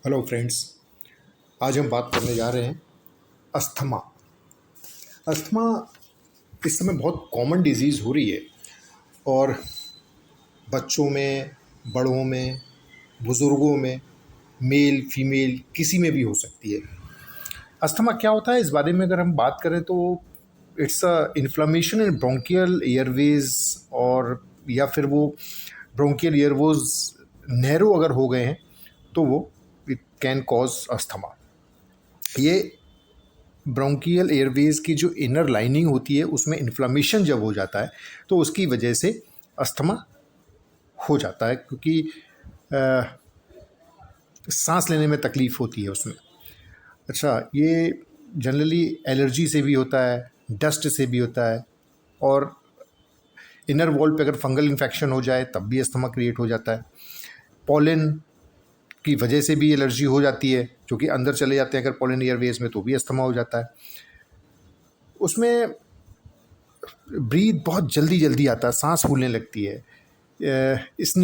Hello friends. आज हम बात करने जा रहे हैं अस्थमा। अस्थमा इस समय बहुत कॉमन डिजीज़ हो रही है और बच्चों में, बड़ों में, बुज़ुर्गों में, मेल फीमेल किसी में भी हो सकती है। अस्थमा क्या होता है इस बारे में अगर हम बात करें तो it's a inflammation in bronchial Airways, और या फिर वो ब्रोंकियल एयरवोज नैरो अगर हो गए हैं तो वो इट कैन कॉज अस्थमा। ये ब्रोंकियल एयरवेज की जो इनर लाइनिंग होती है उसमें इन्फ्लेमेशन जब हो जाता है तो उसकी वजह से अस्थमा हो जाता है, क्योंकि सांस लेने में तकलीफ़ होती है उसमें। अच्छा, ये जनरली एलर्जी से भी होता है, डस्ट से भी होता है, और इनर वॉल पे अगर फंगल इन्फेक्शन हो जाए तब भी अस्थमा क्रिएट हो जाता है। पॉलन की वजह से भी एलर्जी हो जाती है, जो कि अंदर चले जाते हैं अगर पॉलन एयरवेज में, तो भी अस्थमा हो जाता है। उसमें ब्रीथ बहुत जल्दी जल्दी आता है, सांस फूलने लगती है, इस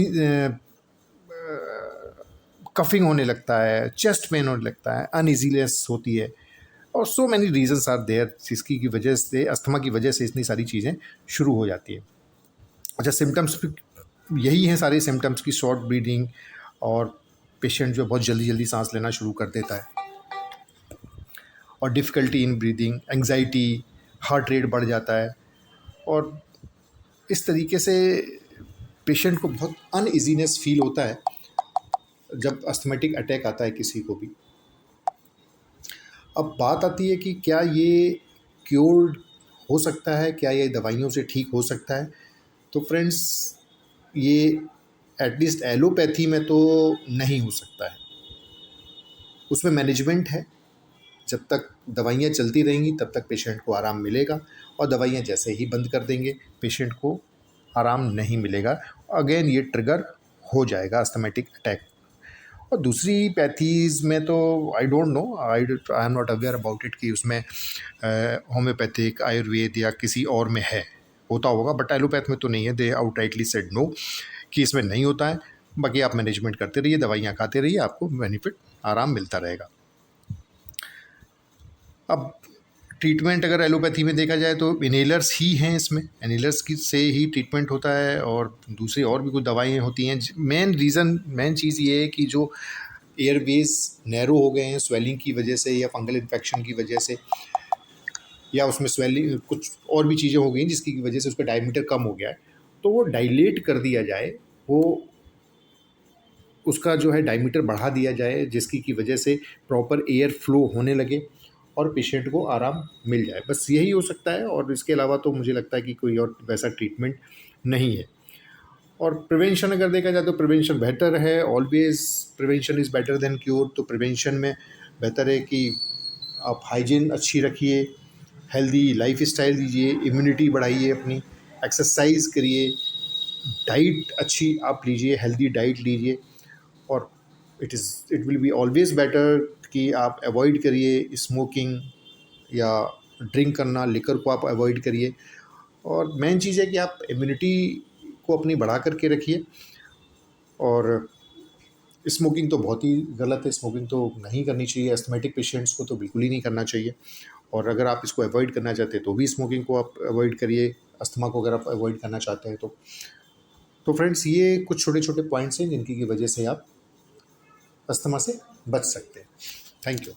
कफिंग होने लगता है, चेस्ट पेन होने लगता है, अनइजीनेस होती है, और so many reasons are there जिसकी की वजह से अस्थमा की वजह से इतनी सारी चीज़ें शुरू हो जाती है। अच्छा, सिम्टम्स यही हैं सारे सिम्टम्स की, शॉर्ट ब्रीदिंग, और पेशेंट जो बहुत जल्दी जल्दी सांस लेना शुरू कर देता है, और difficulty in breathing, anxiety, heart rate बढ़ जाता है, और इस तरीके से पेशेंट को बहुत अनइजीनेस फील होता है जब अस्थमेटिक अटैक आता है किसी को भी। अब बात आती है कि क्या ये क्योर्ड हो सकता है, क्या ये दवाइयों से ठीक हो सकता है? तो फ्रेंड्स, ये एटलीस्ट एलोपैथी में तो नहीं हो सकता है। उसमें मैनेजमेंट है, जब तक दवाइयाँ चलती रहेंगी तब तक पेशेंट को आराम मिलेगा, और दवाइयाँ जैसे ही बंद कर देंगे पेशेंट को आराम नहीं मिलेगा, अगेन ये ट्रिगर हो जाएगा अस्थमेटिक अटैक। और दूसरी पैथीज़ में तो I don't know, I am not aware about it कि उसमें होम्योपैथिक, आयुर्वेद या किसी और में है, होता होगा, बट एलोपैथ में तो नहीं है। दे आउटराइटली सेड नो कि इसमें नहीं होता है। बाकी आप मैनेजमेंट करते रहिए, दवाइयाँ खाते रहिए, आपको बेनिफिट आराम मिलता रहेगा। अब ट्रीटमेंट अगर एलोपैथी में देखा जाए तो इन्हेलर्स ही हैं, इसमें इन्हेलर्स की से ही ट्रीटमेंट होता है, और दूसरी और भी कुछ दवाइयाँ होती हैं। मेन चीज़ ये है कि जो एयरवेज नैरो हो गए हैं स्वेलिंग की वजह से, या फंगल इन्फेक्शन की वजह से, या उसमें स्वेलिंग कुछ और भी चीज़ें हो गई जिसकी वजह से उसका डायमीटर कम हो गया है, तो वो डायलेट कर दिया जाए, वो उसका जो है डायमीटर बढ़ा दिया जाए, जिसकी की वजह से प्रॉपर एयर फ्लो होने लगे और पेशेंट को आराम मिल जाए। बस यही हो सकता है, और इसके अलावा तो मुझे लगता है कि कोई और वैसा ट्रीटमेंट नहीं है। और प्रिवेंशन अगर देखा जाए तो प्रिवेंशन बेहतर है, always prevention is better than cure. तो प्रिवेंशन में बेहतर है कि आप हाइजीन अच्छी रखिए, हेल्दी लाइफ स्टाइल दीजिए, इम्यूनिटी बढ़ाइए अपनी, एक्सरसाइज करिए, डाइट अच्छी आप लीजिए, हेल्दी डाइट लीजिए, और it will be always better कि आप अवॉइड करिए स्मोकिंग या ड्रिंक करना, लिकर को आप अवॉइड करिए। और मेन चीज़ है कि आप इम्यूनिटी को अपनी बढ़ा करके रखिए। और स्मोकिंग तो बहुत ही गलत है, स्मोकिंग तो नहीं करनी चाहिए, एस्थमेटिक पेशेंट्स को तो बिल्कुल ही नहीं करना चाहिए। और अगर आप इसको अवॉइड करना चाहते हैं तो भी स्मोकिंग को आप अवॉइड करिए, अस्थमा को अगर आप अवॉइड करना चाहते हैं तो फ्रेंड्स, ये कुछ छोटे छोटे पॉइंट्स हैं जिनकी की वजह से आप अस्थमा से बच सकते हैं। Thank you.